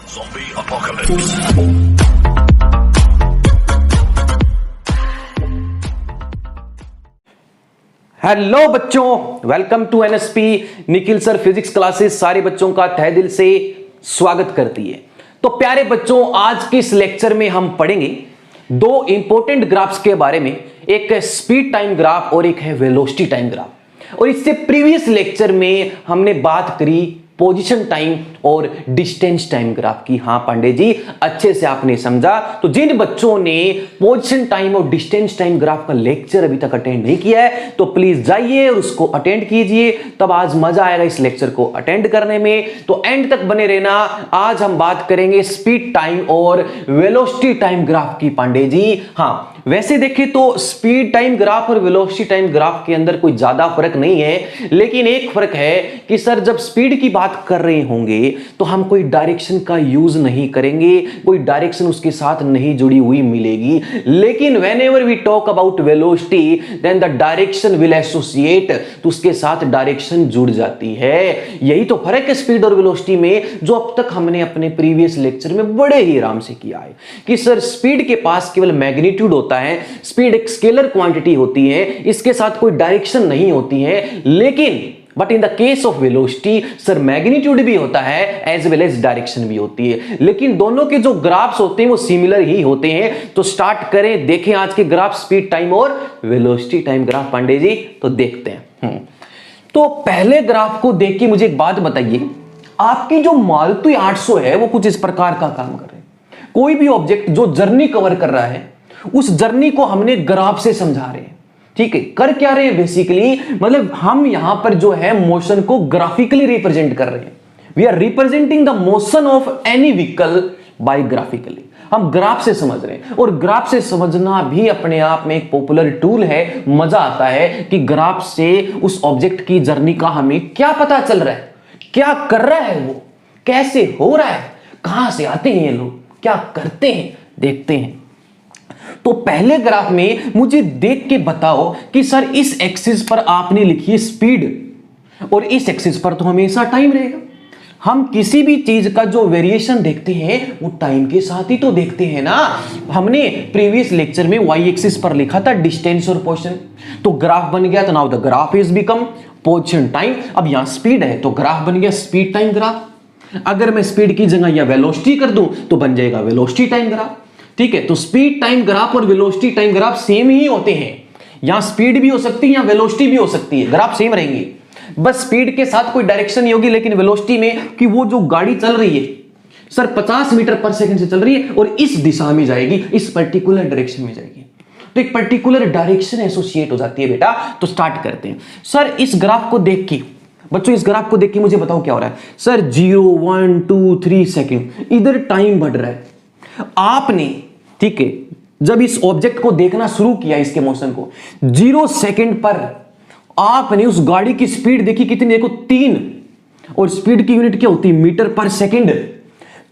Zombie apocalypse. Hello बच्चों, welcome to NSP. Nikhil sir physics classes सारे बच्चों का तहे दिल से स्वागत करती है। तो प्यारे बच्चों, आज के इस लेक्चर में हम पढ़ेंगे दो इंपॉर्टेंट ग्राफ्स के बारे में। एक है स्पीड टाइम ग्राफ और एक है वेलोसिटी टाइम ग्राफ। और इससे प्रीवियस लेक्चर में हमने बात करी पोजीशन टाइम और डिस्टेंस टाइम ग्राफ की। हाँ पांडे जी, अच्छे से आपने समझा। तो जिन बच्चों ने पोजीशन टाइम और डिस्टेंस टाइम ग्राफ का लेक्चर अभी तक अटेंड नहीं किया है तो प्लीज जाइए और उसको अटेंड कीजिए, तब आज मजा आएगा इस लेक्चर को अटेंड करने में। तो एंड तक बने रहना। आज हम बात करेंगे स्पीड टाइम और वेलोसिटी टाइम ग्राफ की पांडे जी। हाँ, वैसे देखें तो स्पीड टाइम ग्राफ और वेलोसिटी टाइम ग्राफ के अंदर कोई ज्यादा फर्क नहीं है, लेकिन एक फर्क है कि सर जब स्पीड की बात कर रहे होंगे तो हम कोई डायरेक्शन का यूज नहीं करेंगे, कोई डायरेक्शन उसके साथ नहीं जुड़ी हुई मिलेगी। लेकिन whenever we talk about velocity then the direction will associate, तो उसके साथ डायरेक्शन जुड़ जाती है। यही तो फर्क है स्पीड और वेलोसिटी में, जो अब तक हमने अपने प्रीवियस लेक्चर में बड़े ही आराम से किया है कि सर स्पीड के पास केवल मैग्नीट्यूड होता है, स्पीड एक स्केलर क्वांटिटी होती है, इसके साथ कोई डायरेक्शन नहीं होती है। लेकिन but in the case of velocity sir magnitude भी होता है एज वेल एज डायरेक्शन भी होती है, लेकिन दोनों के जो ग्राफ्स होते हैं वो सिमिलर ही होते हैं। तो स्टार्ट करें, देखें आज के ग्राफ स्पीड टाइम और velocity time graph Pandey ji. तो देखते हैं। तो पहले ग्राफ को देख के मुझे एक बात बताइए, आपकी जो मारुति 800 है वो कुछ इस प्रकार का काम कर रहे हैं। कोई भी ऑब्जेक्ट जो जर्नी कवर कर रहा है उस जर्नी को हमने ग्राफ से समझा रहे हैं। ठीक है, कर क्या रहे हैं बेसिकली, मतलब हम यहां पर जो है मोशन को ग्राफिकली रिप्रेजेंट कर रहे हैं। We are representing the motion of any vehicle by graphically. हम ग्राफ से समझ रहे हैं, और ग्राफ से समझना भी अपने आप में एक पॉपुलर टूल है। मजा आता है कि ग्राफ से उस ऑब्जेक्ट की जर्नी का हमें क्या पता चल रहा है, क्या कर रहा है वो, कैसे हो रहा है, कहां से आते हैं ये लोग, क्या करते हैं, देखते हैं। तो पहले ग्राफ में मुझे देख के बताओ कि सर इस एक्सिस पर आपने लिखी है स्पीड और इस एक्सिस पर तो हमेशा टाइम रहेगा। हम किसी भी चीज का जो वेरिएशन देखते हैं वो टाइम के साथ ही तो देखते हैं ना। हमने प्रीवियस लेक्चर में वाई एक्सिस पर लिखा था डिस्टेंस और पोजीशन, तो ग्राफ बन गया, तो now the graph is become position time. अब यहां स्पीड है तो ग्राफ बन गया स्पीड टाइम ग्राफ। अगर मैं स्पीड की जगह या वेलोसिटी कर दूं तो बन जाएगा वेलोसिटी टाइम ग्राफ। ठीक है, तो स्पीड टाइम ग्राफ और वेलोसिटी टाइम ग्राफ सेम ही होते हैं। यहां स्पीड भी हो सकती है या वेलोसिटी भी हो सकती है, ग्राफ सेम रहेंगे। बस स्पीड के साथ कोई डायरेक्शन नहीं होगी, लेकिन वेलोसिटी में कि वो जो गाड़ी चल रही है सर 50 मीटर पर सेकंड से चल रही है और इस दिशा में जाएगी, इस पर्टिकुलर डायरेक्शन में जाएगी, तो एक पर्टिकुलर डायरेक्शन एसोसिएट हो जाती है बेटा। तो स्टार्ट करते हैं। सर इस ग्राफ को देख के बच्चों, इस ग्राफ को देख के मुझे बताओ क्या हो रहा है। सर 0 1 2 3 सेकंड इधर टाइम बढ़ रहा है। आपने, ठीक है, जब इस ऑब्जेक्ट को देखना शुरू किया, इसके मोशन को 0 सेकंड पर आपने उस गाड़ी की स्पीड देखी कितनी, देखो 3, और स्पीड की यूनिट क्या होती है, मीटर पर सेकंड।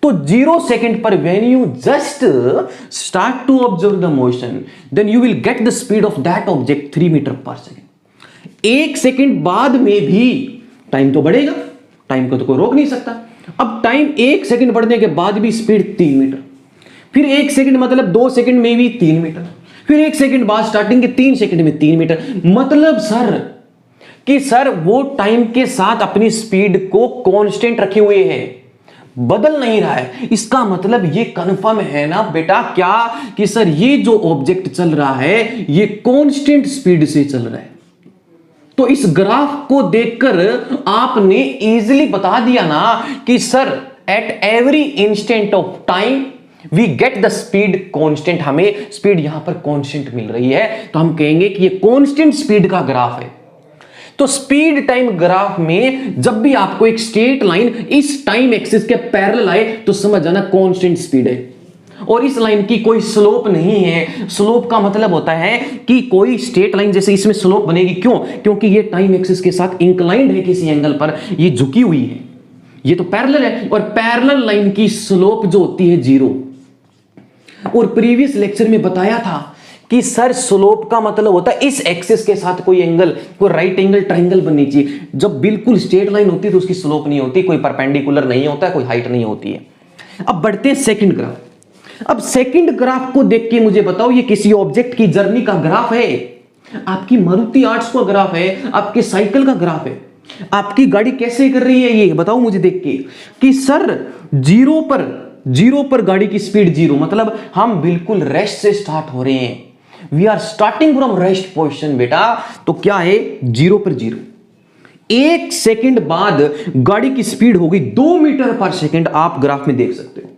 तो 0 सेकंड पर when you just start to observe the motion then you will get the speed of that object 3 meter पर सेकंड। 1 सेकंड बाद में भी टाइम तो बढ़ेगा, टाइम को तो कोई रोक नहीं सकता। अब टाइम 1 सेकंड बढ़ने के बाद भी स्पीड 3 मीटर, फिर 1 सेकंड मतलब 2 सेकंड में भी 3 मीटर, फिर 1 सेकंड बाद स्टार्टिंग के 3 सेकंड में 3 मीटर। मतलब सर कि सर वो टाइम के साथ अपनी स्पीड को कांस्टेंट रखे हुए हैं, बदल नहीं रहा है। इसका मतलब ये कंफर्म है ना बेटा क्या कि सर ये जो ऑब्जेक्ट चल रहा है ये कांस्टेंट स्पीड से चल रहा है। तो इस ग्राफ को देखकर आपने इजीली बता दिया ना कि sir at every instant of time we get the speed constant. हमें स्पीड यहां पर कांस्टेंट मिल रही है, तो हम कहेंगे कि ये कांस्टेंट स्पीड का ग्राफ है। तो स्पीड टाइम ग्राफ में जब भी आपको एक स्ट्रेट लाइन इस टाइम एक्सिस के पैरेलल आए तो समझ जाना कांस्टेंट स्पीड है, और इस लाइन की कोई स्लोप नहीं है। स्लोप का मतलब होता है कि कोई स्ट्रेट लाइन जैसे इसमें स्लोप बनेगी, क्यों, क्योंकि ये टाइम एक्सिस के साथ इंक्लाइंड है, किसी एंगल पर ये झुकी हुई है, ये तो पैरेलल है, और पैरेलल लाइन की स्लोप जो होती है 0। और प्रीवियस लेक्चर में बताया था कि सर स्लोप का मतलब होता है इस एक्सिस के साथ कोई एंगल, कोई राइट एंगल ट्रायंगल बननी चाहिए। जब बिल्कुल स्ट्रेट लाइन होती है तो उसकी स्लोप नहीं होती, कोई परपेंडिकुलर नहीं होता है, कोई हाइट नहीं होती है। अब बढ़ते हैं सेकंड ग्राफ। अब सेकंड ग्राफ को देख के मुझे बताओ ये किसी ऑब्जेक्ट की जर्नी का ग्राफ है, आपकी मारुति आर्ट्स का ग्राफ है, आपके साइकिल का ग्राफ है, आपकी गाड़ी कैसे कर रही है ये बताओ मुझे देख के कि सर जीरो पर गाड़ी की स्पीड जीरो, मतलब हम बिल्कुल रेस्ट से स्टार्ट हो रहे हैं, we are starting from rest position बेटा। तो क्या है, 0 पर 0। 1 सेकंड बाद गाड़ी की स्पीड होगी 2 मीटर पर सेकंड, आप ग्राफ में देख सकते हो।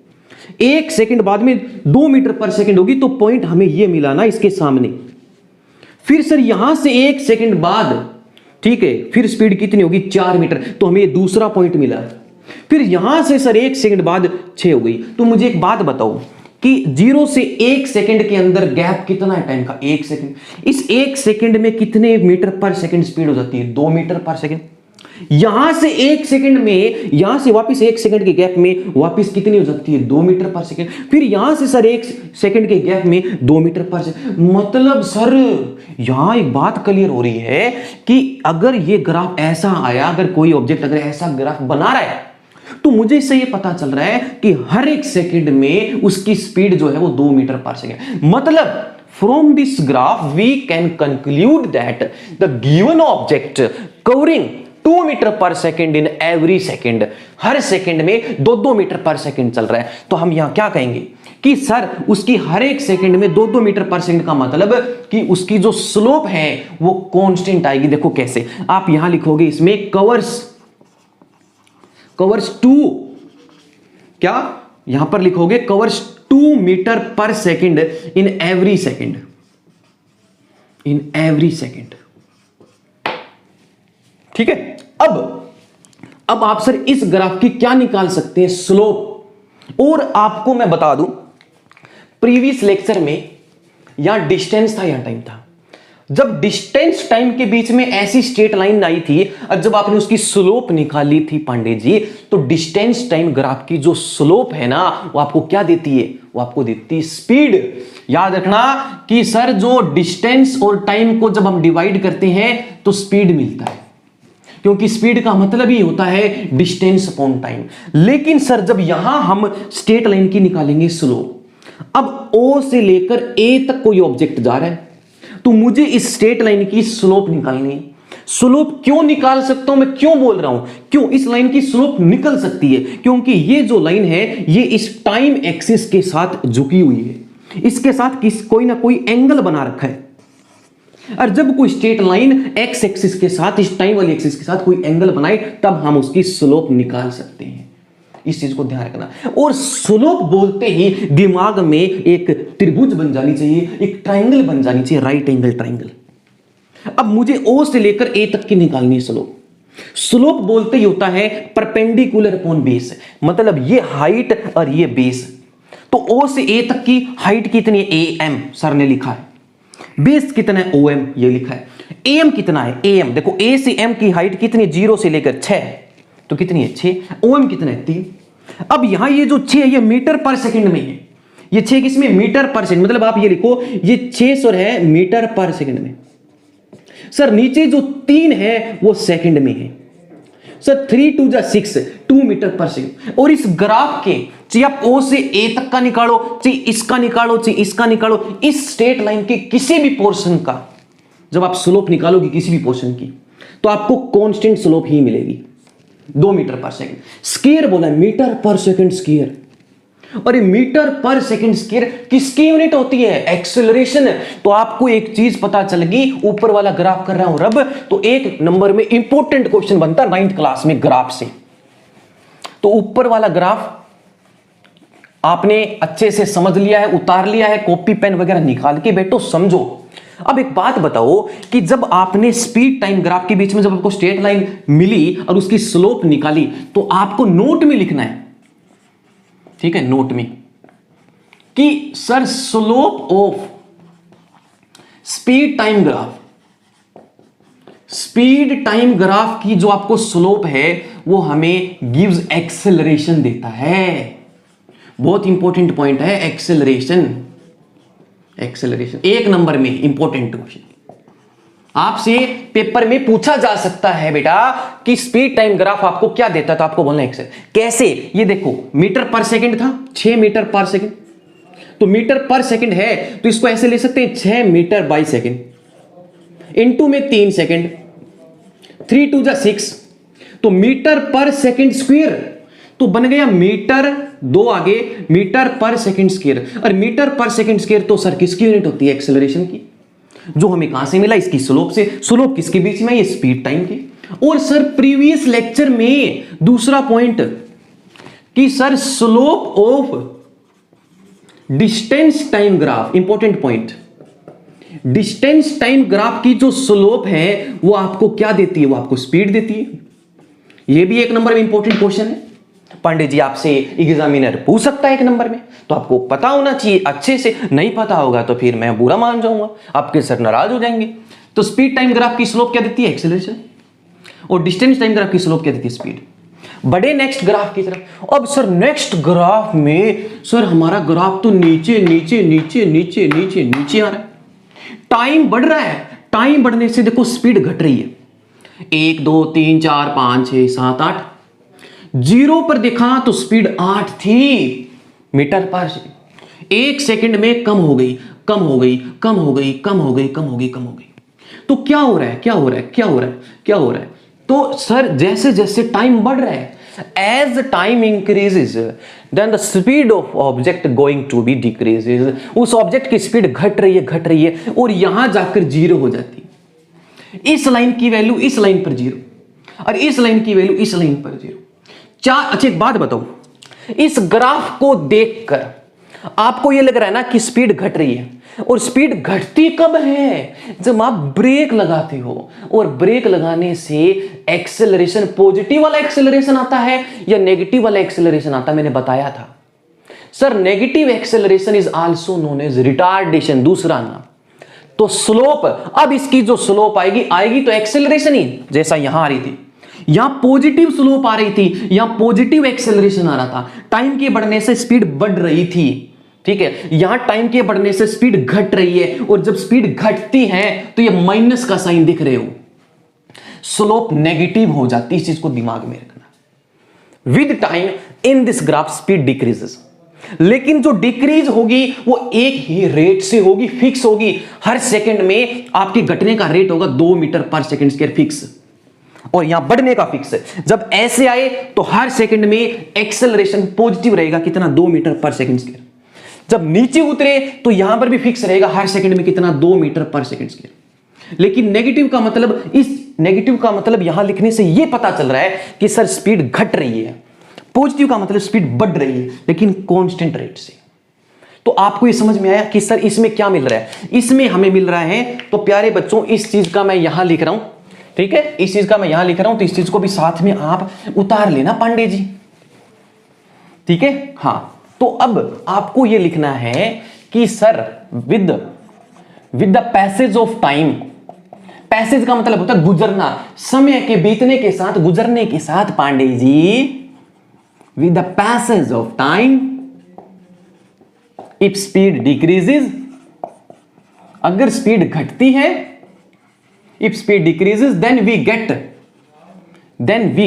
1 सेकंड बाद में 2 मीटर पर सेकंड होगी, तो पॉइंट हमें यह मिला ना इसके सामने। फिर सर यहां से 1 सेकंड बाद, ठीक है, फिर स्पीड कितनी होगी 4 मीटर, तो हमें दूसरा पॉइंट मिला। फिर यहां से सर 1 सेकंड बाद 6 हो गई। तो मुझे एक बात बताओ कि 0 से 1 सेकंड के अंदर गैप कितना है टाइम का, 1 सेकंड। इस 1 सेकंड में कितने मीटर पर सेकंड स्पीड हो जाती है, 2 मीटर पर सेकंड। यहां से 1 सेकंड में, यहां से वापस 1 सेकंड के गैप में वापस कितनी हो जाती है, 2 मीटर पर सेकंड। फिर यहां से सर 1 सेकंड के गैप में 2 मीटर पर सेकंड। मतलब सर यहां एक बात क्लियर हो रही है कि अगर ये ग्राफ ऐसा आया, अगर कोई ऑब्जेक्ट अगर ऐसा ग्राफ बना रहा है, तो मुझे इससे ये पता चल रहा है कि हर 1 सेकंड में उसकी स्पीड जो है वो 2 मीटर पर सेकंड। मतलब from this graph we can conclude that the given object covering 2 metre पर सेकंड इन एवरी सेकंड, हर सेकंड में 2-2 मीटर पर सेकंड चल रहा है। तो हम यहां क्या कहेंगे कि सर उसकी हर 1 सेकंड में 2-2 मीटर पर सेकंड का मतलब कि उसकी जो स्लोप है वो कांस्टेंट आएगी। देखो कैसे, आप यहां लिखोगे इसमें कवर्स 2, क्या यहां पर लिखोगे कवर्स 2 मीटर पर second in every second, in every second, ठीक है। अब आप सर इस ग्राफ की क्या निकाल सकते हैं, स्लोप। और आपको मैं बता दूं, प्रीवियस लेक्चर में यहां डिस्टेंस था, यहां टाइम था। जब डिस्टेंस टाइम के बीच में ऐसी स्ट्रेट लाइन आई थी और जब आपने उसकी स्लोप निकाली थी पांडे जी, तो डिस्टेंस टाइम ग्राफ की जो स्लोप है ना वो आपको क्या देती है, वो आपको देती है स्पीड। याद रखना कि सर जो डिस्टेंस और टाइम को जब हम डिवाइड करते हैं तो स्पीड मिलता है, क्योंकि स्पीड का मतलब ही होता है डिस्टेंस अपॉन टाइम। लेकिन सर जब यहां हम स्ट्रेट लाइन की निकालेंगे स्लोप, अब O से लेकर A तक कोई ऑब्जेक्ट जा रहा है, तो मुझे इस स्ट्रेट लाइन की स्लोप निकालनी है। स्लोप क्यों निकाल सकता हूं, मैं क्यों बोल रहा हूं, क्यों इस लाइन की स्लोप निकल सकती है, क्योंकि ये जो लाइन है ये इस टाइम एक्सिस के साथ झुकी हुई है, इसके साथ कोई ना कोई एंगल बना रखा है। और जब कोई स्ट्रेट लाइन एक्स एक्सिस के साथ, इस टाइम वाली एक्सिस के साथ कोई एंगल बनाए, तब हम उसकी स्लोप निकाल सकते हैं। इस चीज को ध्यान रखना। और स्लोप बोलते ही दिमाग में एक त्रिभुज बन जानी चाहिए, एक ट्रायंगल बन जानी चाहिए, राइट एंगल ट्रायंगल। अब मुझे O से लेकर A तक की निकालनी है स्लोप। स्लोप बोलते ही होता है परपेंडिकुलर अपॉन बेस, मतलब ये हाइट और ये बेस। तो O से A तक की हाइट कितनी है, AM सर ने लिखा है। बेस कितना है, OM ये लिखा है। AM कितना है, AM देखो, A से M की हाइट कितनी, 0 से लेकर 6, तो कितनी है 6। OM कितना है 3। अब यहां ये जो 6 है ये मीटर पर सेकंड में है, ये 6 किसमें, मीटर पर सेकंड, मतलब आप ये लिखो ये 600 है मीटर पर सेकंड में। सर नीचे जो 3 है वो सेकंड में है। सर 3 2 जा 6, 2 मीटर पर सेकंड। और इस ग्राफ के चाहे आप O से A तक का निकालो, चाहे इसका निकालो, चाहे इसका निकालो, इस स्ट्रेट लाइन के किसी भी पोर्शन का जब आप स्लोप निकालोगे किसी भी पोर्शन की, तो आपको कांस्टेंट स्लोप ही मिलेगी, 2 मीटर पर सेकंड। स्क्वायर बोला, मीटर पर सेकंड स्क्वायर। और ये मीटर पर सेकंड स्क्वायर किसकी यूनिट होती है, एक्सेलरेशन। तो आपको एक चीज पता चल गई, ऊपर वाला ग्राफ कर रहा हूं रब, तो एक नंबर में इंपॉर्टेंट क्वेश्चन बनता है 9th क्लास में ग्राफ से। तो ऊपर वाला ग्राफ आपने अच्छे से समझ लिया है, उतार लिया है, कॉपी पेन वगैरह निकाल के बैठो, समझो। अब एक बात बताओ कि जब आपने स्पीड टाइम ग्राफ के बीच में जब आपको स्ट्रेट लाइन मिली और उसकी स्लोप निकाली, तो आपको नोट में लिखना है, ठीक है, नोट में कि sir slope of speed time graph, speed time graph की जो आपको स्लोप है वो हमें गिव्स एक्सेलरेशन देता है। बहुत इंपॉर्टेंट पॉइंट है एक्सेलरेशन, एक्सेलरेशन एक नंबर में इंपॉर्टेंट क्वेश्चन। आपसे पेपर में पूछा जा सकता है बेटा कि स्पीड टाइम ग्राफ आपको क्या देता है, तो आपको बोलना है एक्सेल। कैसे, ये देखो मीटर पर सेकंड था, 6 मीटर पर सेकंड, तो मीटर पर सेकंड है तो इसको ऐसे ले सकते हैं 6 मीटर बाई सेकंड इनटू में 3 सेकंड, 3 2 जा 6, तो मीटर पर सेकंड स्क्वायर, तो बन गया मीटर 2 आगे मीटर पर सेकंड स्क्वायर। और मीटर पर सेकंड स्क्वायर तो सर किसकी यूनिट होती है, एक्सेलरेशन की, जो हमें कहां से मिला, इसकी स्लोप से। स्लोप किसके बीच में, ये स्पीड टाइम की। और सर प्रीवियस लेक्चर में दूसरा पॉइंट कि sir slope of distance time graph, important point, distance time graph की जो स्लोप है वो आपको क्या देती है, वो आपको स्पीड देती है। ये भी एक नंबर में इंपॉर्टेंट क्वेश्चन है, पांडे जी आपसे एग्जामिनर पूछ सकता है एक नंबर में, तो आपको पता होना चाहिए अच्छे से। नहीं पता होगा तो फिर मैं बुरा मान जाऊंगा, आपके सर नाराज हो जाएंगे। तो स्पीड टाइम ग्राफ की स्लोप क्या देती है, एक्सेलरेशन, और डिस्टेंस टाइम ग्राफ की स्लोप क्या देती है, स्पीड। बड़े नेक्स्ट ग्राफ की तरफ। अब सर नेक्स्ट ग्राफ में सर हमारा ग्राफ तो नीचे नीचे नीचे नीचे नीचे नीचे आ रहा है, टाइम बढ़ रहा है, टाइम बढ़ने से देखो स्पीड घट रही है, 1 2 3 4 5 6 7 8, 0 पर देखा तो स्पीड 8 थी मीटर पर सेकंड, 1 सेकंड में कम हो गई, कम हो गई, कम हो गई, कम हो गई, कम हो गई, कम हो गई। तो क्या हो रहा है, क्या हो रहा है, क्या हो रहा है, क्या हो रहा है, तो सर जैसे जैसे टाइम बढ़ रहा है, as time increases then the speed of object going to be decreases, उस ऑब्जेक्ट की स्पीड घट रही है, घट रही है, और यहां जाकर 0 हो जाती है। इस लाइन की वैल्यू इस लाइन पर 0, और इस लाइन की वैल्यू इस लाइन पर 0। अच्छा एक बात बताओ, इस ग्राफ को देखकर आपको यह लग रहा है ना कि स्पीड घट रही है, और स्पीड घटती कब है, जब आप ब्रेक लगाते हो, और ब्रेक लगाने से एक्सेलरेशन, पॉजिटिव वाला एक्सेलरेशन आता है या नेगेटिव वाला एक्सेलरेशन आता है, मैंने बताया था sir. Negative acceleration is also known as retardation, दूसरा नाम। तो स्लोप, अब इसकी जो स्लोप आएगी तो एक्सेलरेशन ही, जैसा यहां आ रही थी, यहां पॉजिटिव स्लोप आ रही थी, यहां पॉजिटिव एक्सेलरेशन आ रहा था, टाइम के बढ़ने से स्पीड बढ़ रही थी, ठीक है। यहां टाइम के बढ़ने से स्पीड घट रही है, और जब स्पीड घटती है तो ये माइनस का साइन दिख रहे हो, स्लोप नेगेटिव हो जाती है, इस चीज को दिमाग में रखना। With time in this graph speed decreases, लेकिन जो डिक्रीज होगी वो एक ही रेट से होगी, फिक्स होगी। हर सेकंड में आपके घटने का रेट होगा 2 मीटर पर सेकंड स्क्वायर फिक्स, और यहां बढ़ने का फिक्स है। जब ऐसे आए तो हर सेकंड में एक्सेलरेशन पॉजिटिव रहेगा, कितना, 2 मीटर पर सेकंड स्क्वायर। जब नीचे उतरे तो यहां पर भी फिक्स रहेगा, हर सेकंड में कितना, 2 मीटर पर सेकंड स्क्वायर। लेकिन नेगेटिव का मतलब, इस नेगेटिव का मतलब यहां लिखने से यह पता चल रहा है कि सर स्पीड घट रही है, पॉजिटिव का मतलब स्पीड बढ़ रही है, लेकिन कांस्टेंट रेट से। तो आपको यह समझ में आया कि सर इसमें क्या मिल रहा है, इसमें हमें मिल रहा है। तो प्यारे बच्चों इस चीज का मैं यहां लिख रहा हूं, ठीक है, इस चीज का मैं यहां लिख रहा हूं, तो इस चीज को भी साथ में आप उतार लेना पांडे जी, ठीक है। हां, तो अब आपको यह लिखना है कि sir with the passage of time, passage का मतलब होता है गुजरना, समय के बीतने के साथ, गुजरने के साथ Pandey ji, with the passage of time if speed decreases, अगर स्पीड घटती है, if speed decreases then we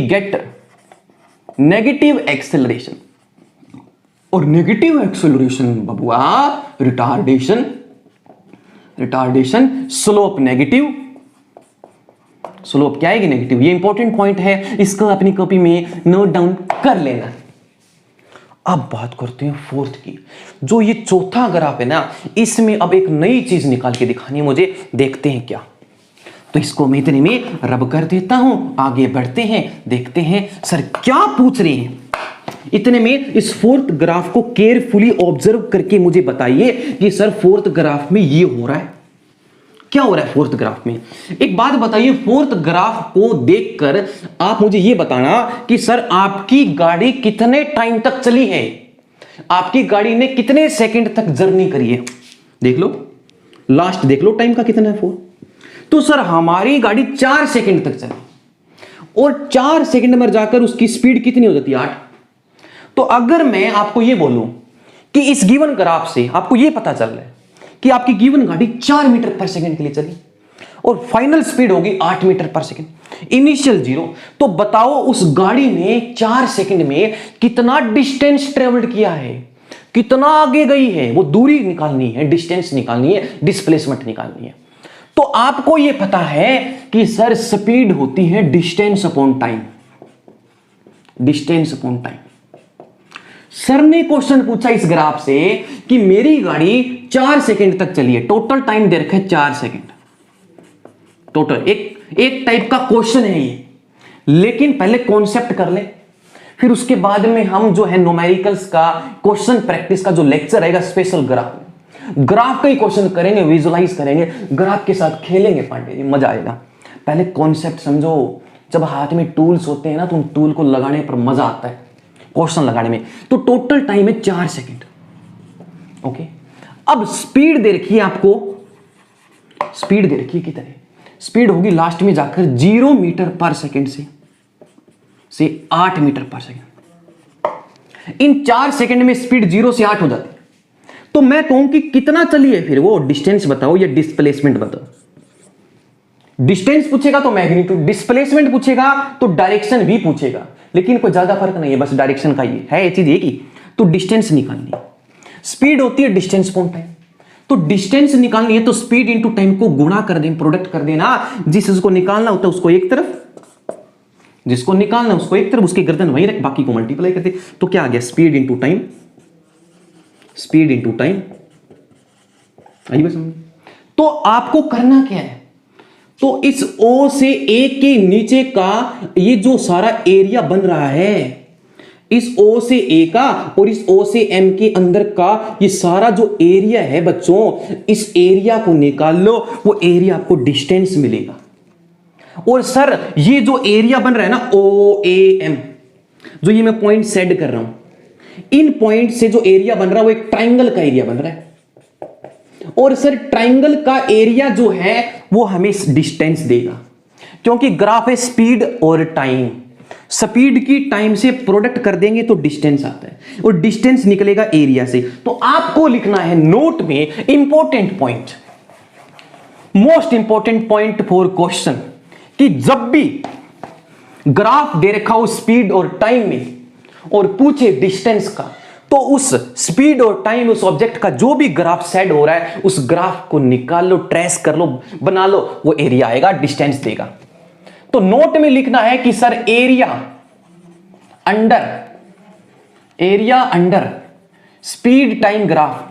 get negative acceleration, और नेगेटिव एक्सेलरेशन बबुआ रिटार्डेशन, स्लोप नेगेटिव, स्लोप क्या आएगी, नेगेटिव। ये इंपॉर्टेंट पॉइंट है, इसको अपनी कॉपी में नोट डाउन कर लेना। अब बात करते हैं फोर्थ की, जो ये चौथा ग्राफ है ना, इसमें अब एक नई चीज निकाल के दिखानी है मुझे, देखते हैं क्या। तो इसको मैं इतने में रब कर देता हूं, आगे बढ़ते हैं, देखते हैं सर क्या पूछ रहे हैं। इतने में इस फोर्थ ग्राफ को केयरफुली ऑब्जर्व करके मुझे बताइए कि सर फोर्थ ग्राफ में ये हो रहा है, क्या हो रहा है फोर्थ ग्राफ में। एक बात बताइए, फोर्थ ग्राफ को देखकर आप मुझे ये बताना कि सर आपकी गाड़ी कितने टाइम तक चली है, आपकी गाड़ी ने कितने सेकंड तक जर्नी करी है। देख लो, लास्ट देख लो टाइम का कितना है 4। तो सर हमारी गाड़ी 4 सेकंड तक चली, और 4 सेकंड में जाकर उसकी स्पीड कितनी हो जाती है, 8। तो अगर मैं आपको यह बोलूं कि इस गिवन ग्राफ से आपको यह पता चल रहा है कि आपकी गिवन गाड़ी 4 मीटर पर सेकंड के लिए चली, और फाइनल स्पीड होगी 8 मीटर पर सेकंड, इनिशियल 0। तो बताओ उस गाड़ी ने 4 सेकंड में कितना डिस्टेंस ट्रेवल्ड किया है, कितना आगे गई है। वो दूरी निकालनी है, डिस्टेंस निकालनी है, डिस्प्लेसमेंट निकालनी है। तो आपको यह पता है कि सर स्पीड होती है distance upon time, distance upon time. Sir ने क्वेश्चन पूछा इस ग्राफ से कि मेरी गाड़ी 4 सेकंड तक चली है, टोटल टाइम दे रखा है 4 सेकंड टोटल। एक टाइप का क्वेश्चन है ये, लेकिन पहले कॉन्सेप्ट कर ले, फिर उसके बाद में हम जो है न्यूमेरिकल्स का क्वेश्चन प्रैक्टिस का जो लेक्चर रहेगा स्पेशल ग्राफ का ही क्वेश्चन करेंगे, विजुअलाइज करेंगे, ग्राफ के साथ खेलेंगे पांडे जी, मजा आएगा। पहले कॉन्सेप्ट समझो। जब हाथ में टूल्स होते हैं ना तो उन टूल को लगाने पर मजा आता है, क्वेश्चन लगाने में। तो टोटल टाइम है 4 सेकंड। ओके, अब स्पीड दे रखी है आपको, स्पीड दे रखी है कितने, स्पीड होगी लास्ट में जाकर 0 मीटर पर सेकंड से 8 मीटर पर सेकंड। इन 4 सेकंड में स्पीड 0 से 8 हो जाती है। तो मैं कहूं कि कितना चली है, फिर वो डिस्टेंस बताओ या डिस्प्लेसमेंट बताओ। डिस्टेंस पूछेगा तो मैग्नीट्यूड, डिस्प्लेसमेंट पूछेगा तो डायरेक्शन भी पूछेगा, लेकिन कोई ज्यादा फर्क नहीं है, बस डायरेक्शन का ही है ये चीज एक ही। तो डिस्टेंस निकालनी है, स्पीड होती है डिस्टेंस अपॉन टाइम। तो डिस्टेंस निकालनी है तो स्पीड इंटू टाइम को गुणा कर दें, प्रोडक्ट कर देना। जिसको निकालना होता है उसको एक तरफ, जिसको निकालना उसको एक तरफ, उसकी गर्दन वहीं रख, बाकी को मल्टीप्लाई कर दे। तो क्या आ गया, speed into time, speed into time. आई बात समझ? तो आपको करना क्या है, तो इस O से A के नीचे का ये जो सारा एरिया बन रहा है, इस O से A का और इस O से M के अंदर का ये सारा जो एरिया है बच्चों, इस एरिया को निकाल लो, वो एरिया आपको डिस्टेंस मिलेगा। और सर ये जो एरिया बन रहा है ना OAM, जो ये मैं पॉइंट सेट कर रहा हूं, इन पॉइंट से जो एरिया बन रहा है वो एक ट्राइंगल का एरिया बन रहा है। और सर ट्राइंगल का एरिया जो है वो हमें डिस्टेंस देगा, क्योंकि ग्राफ है स्पीड और टाइम। स्पीड की टाइम से प्रोडक्ट कर देंगे तो डिस्टेंस आता है, और डिस्टेंस निकलेगा एरिया से। तो आपको लिखना है नोट में important point, most important point for question, कि जब भी ग्राफ दे रखा हो स्पीड और टाइम में और पूछे डिस्टेंस का, तो उस स्पीड और टाइम, उस ऑब्जेक्ट का जो भी ग्राफ सेट हो रहा है, उस ग्राफ को निकाल लो, ट्रेस कर लो, बना लो, वो एरिया आएगा, डिस्टेंस देगा। तो नोट में लिखना है कि sir area under speed time graph,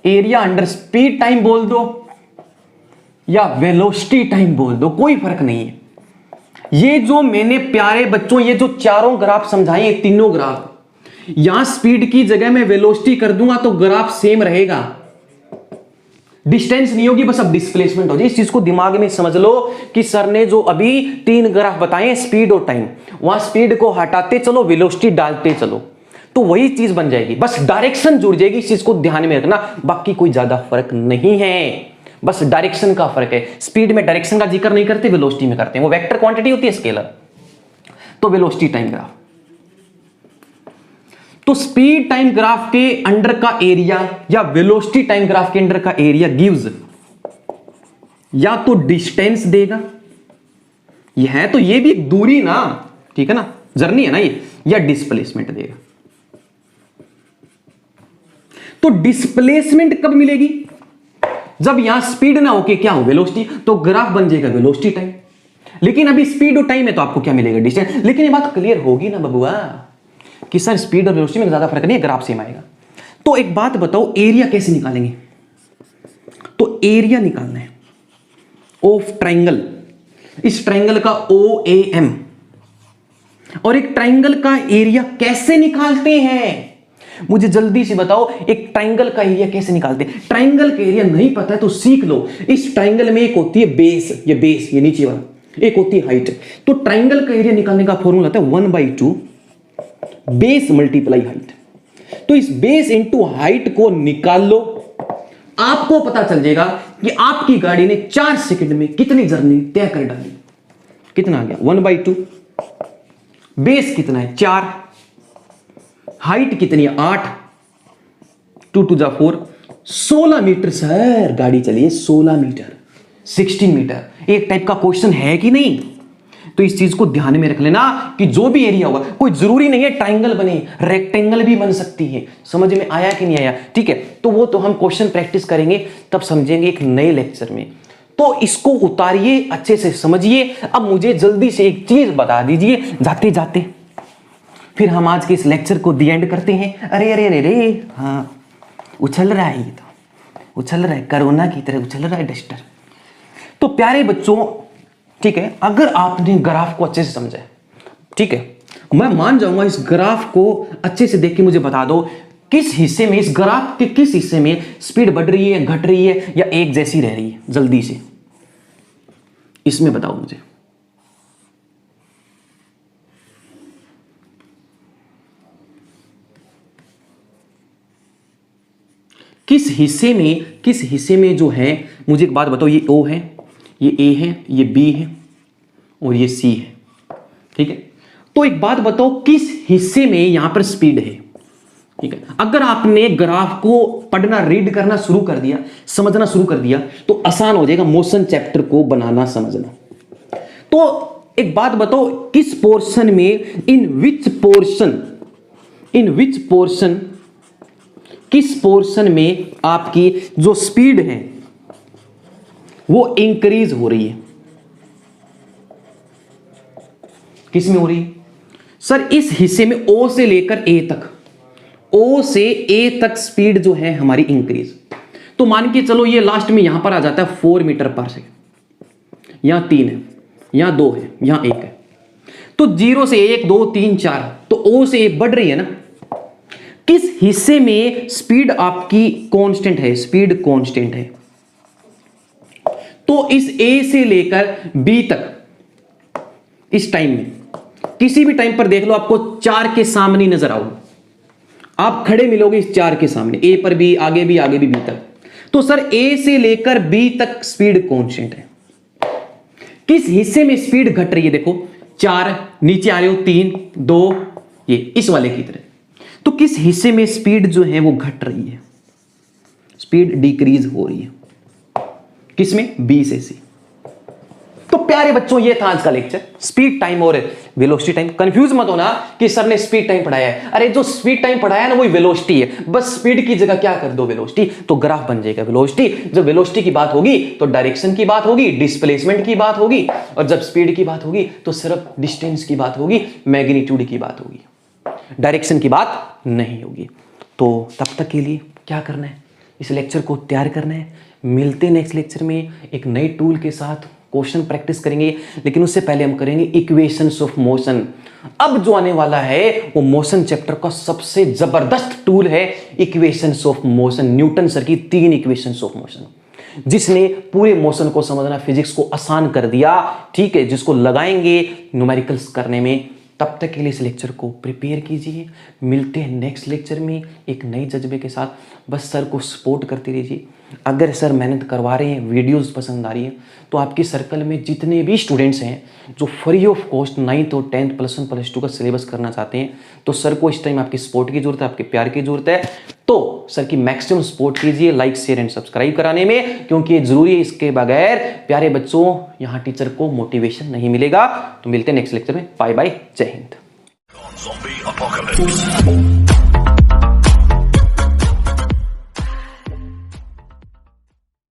area under speed time बोल दो या वेलोसिटी टाइम बोल दो, कोई फर्क नहीं है। ये जो मैंने प्यारे बच्चों ये जो चारों ग्राफ समझाए, तीनों ग्राफ, यहां स्पीड की जगह मैं वेलोसिटी कर दूंगा तो ग्राफ सेम रहेगा, डिस्टेंस नहीं होगी, बस अब डिस्प्लेसमेंट हो जाए। इस चीज को दिमाग में समझ लो कि सर ने जो अभी 3 ग्राफ बताए स्पीड और टाइम, वहां स्पीड को हटाते चलो, वेलोसिटी डालते चलो, तो वही चीज बन जाएगी, बस डायरेक्शन जुड़ जाएगी। इस चीज को ध्यान में रखना, बाकी कोई ज्यादा फर्क नहीं है, बस डायरेक्शन का फर्क है। स्पीड में डायरेक्शन का जिक्र नहीं करते, वेलोसिटी में करते हैं, वो वेक्टर क्वांटिटी होती है, स्केलर। तो वेलोसिटी टाइम ग्राफ, तो स्पीड टाइम ग्राफ के अंडर का एरिया या वेलोसिटी टाइम ग्राफ के अंडर का एरिया गिव्स या तो डिस्टेंस देगा, ये है तो ये भी दूरी ना, ठीक है ना, जर्नी है ना ये, या डिस्प्लेसमेंट देगा। तो डिस्प्लेसमेंट कब मिलेगी, जब यहां स्पीड ना होके क्या हो वेलोसिटी, तो ग्राफ बन जाएगा वेलोसिटी टाइम। लेकिन अभी स्पीड और टाइम है तो आपको क्या मिलेगा, डिस्टेंस। लेकिन ये बात क्लियर होगी ना बबुआ कि सर स्पीड और वेलोसिटी में ज्यादा फर्क नहीं है, ग्राफ सेम आएगा। तो एक बात बताओ, एरिया कैसे निकालेंगे, तो एरिया निकालना है ऑफ ट्राइंगल, इस ट्राइंगल का OAM, और एक ट्राइंगल का एरिया कैसे निकालते हैं, मुझे जल्दी से बताओ, एक ट्राइंगल का एरिया कैसे निकालते हैं। ट्राइंगल का एरिया नहीं पता है तो सीख लो। इस ट्राइंगल में एक होती है बेस, ये नीचे वाला, एक होती है हाइट। तो ट्राइंगल का एरिया निकालने का फॉर्मूला होता है 1/2 बेस मल्टीप्लाई हाइट। तो इस बेस इंटू हाइट को निकाल लो, आपको पता चल जाएगा कि आपकी गाड़ी ने 4 सेकंड में कितनी जर्नी तय कर डाली। कितना आ गया 1/2, बेस कितना है 4, हाइट कितनी है 8, 2 2 जा 4, 16 मीटर सर गाड़ी चली है 16 मीटर। 16 मीटर एक टाइप का क्वेश्चन है कि नहीं? तो इस चीज को ध्यान में रख लेना कि जो भी एरिया होगा, कोई जरूरी नहीं है ट्राइंगल बने, रेक्टेंगल भी बन सकती है। समझ में आया कि नहीं आया? ठीक है, तो वो तो हम क्वेश्चन प्रैक्टिस करेंगे तब समझेंगे एक नए लेक्चर में। तो इसको उतारिए, अच्छे से समझिए। अब मुझे जल्दी से एक चीज बता दीजिए जाते जाते, फिर हम आज के इस लेक्चर को दी एंड करते हैं। अरे अरे अरे अरे, हाँ उछल रहा है, ये तो उछल रहा है, कोरोना की तरह उछल रहा है डस्टर। तो प्यारे बच्चों, ठीक है, अगर आपने ग्राफ को अच्छे से समझा है, ठीक है, मैं मान जाऊंगा इस ग्राफ को अच्छे से देख के मुझे बता दो किस हिस्से में, इस ग्राफ के किस हिस्से में स्पीड बढ़ रही है, घट रही है, या एक जैसी रह रही है। जल्दी से इसमें बताओ मुझे। किस हिस्से में जो है, मुझे एक बात बताओ, ये O है, ये A है, ये B है और ये C है, ठीक है। तो एक बात बताओ, किस हिस्से में यहां पर स्पीड है? ठीक है, अगर आपने ग्राफ को पढ़ना, रीड करना शुरू कर दिया, समझना शुरू कर दिया, तो आसान हो जाएगा मोशन चैप्टर को बनाना, समझना। तो एक बात बताओ, किस पोर्शन में, इन विच पोर्शन किस पोर्शन में आपकी जो स्पीड है वो इंक्रीज हो रही है? किस में हो रही है सर? इस हिस्से में O से लेकर A तक, O से A तक स्पीड जो है हमारी इंक्रीज। तो मान के चलो ये लास्ट में यहां पर आ जाता है 4 मीटर पर सेकेंड, यहां 3 है, यहां 2 है, यहां 1 है। तो 0 से 1 2 3 4, तो O से A बढ़ रही है ना। किस हिस्से में स्पीड आपकी कांस्टेंट है? स्पीड कांस्टेंट है। तो इस A से लेकर B तक इस टाइम में, किसी भी टाइम पर देख लो, आपको 4 के सामने नजर आओ, आप खड़े मिलोगे इस 4 के सामने, A पर भी, आगे भी B तक। तो सर A से लेकर B तक स्पीड कांस्टेंट है। किस हिस्से में स्पीड घट रही है? देखो 4, नीचे आ रहे हो 3 2, ये इस वाले की तरह। तो किस हिस्से में स्पीड जो है वो घट रही है? स्पीड डिक्रीज हो रही है। किसमें? B से C। तो प्यारे बच्चों, ये था आज का लेक्चर, स्पीड टाइम और वेलोसिटी टाइम। कंफ्यूज मत होना कि सर ने स्पीड टाइम पढ़ाया है। अरे जो स्पीड टाइम पढ़ाया है ना, वही वेलोसिटी है। बस स्पीड की जगह क्या कर दो, वेलोसिटी, तो ग्राफ बन जाएगा वेलोसिटी। जब वेलोसिटी की बात होगी तो डायरेक्शन की बात होगी, डिस्प्लेसमेंट की बात होगी, और जब स्पीड की बात होगी तो सिर्फ डिस्टेंस की बात होगी, मैग्नीट्यूड की बात होगी, डायरेक्शन की बात नहीं होगी। तो तब तक के लिए क्या करना है? इस लेक्चर को तैयार करना है। मिलते हैं नेक्स्ट लेक्चर में एक नए टूल के साथ, क्वेश्चन प्रैक्टिस करेंगे, लेकिन उससे पहले हम करेंगे इक्वेशंस ऑफ मोशन। अब जो आने वाला है वो मोशन चैप्टर का सबसे जबरदस्त टूल है, equations of motion. Newton sir की 3 इक्वेशंस ऑफ मोशन, जिसने पूरे मोशन को समझना, फिजिक्स को आसान कर दिया, ठीक है, जिसको लगाएंगे न्यूमेरिकल्स करने में। तब तक के लिए इस लेक्चर को प्रिपेयर कीजिए। मिलते हैं नेक्स्ट लेक्चर में एक नई जज्बे के साथ। बस सर को सपोर्ट करते रहिए। अगर सर मेहनत करवा रहे हैं, वीडियोस पसंद आ रही है, तो आपके सर्कल में जितने भी स्टूडेंट्स हैं जो फ्री ऑफ कॉस्ट 9th और 10th +1 +2 का सिलेबस करना चाहते हैं, तो सर को इस टाइम आपकी सपोर्ट की जरूरत है, आपके प्यार की जरूरत है। तो सर की मैक्सिमम सपोर्ट कीजिए, लाइक शेयर एंड सब्सक्राइब कराने में, क्योंकि ये जरूरी है। इसके बगैर प्यारे बच्चों यहाँ टीचर को मोटिवेशन नहीं मिलेगा। तो मिलते हैं नेक्स्ट लेक्चर में। बाय बाय, जय हिंद।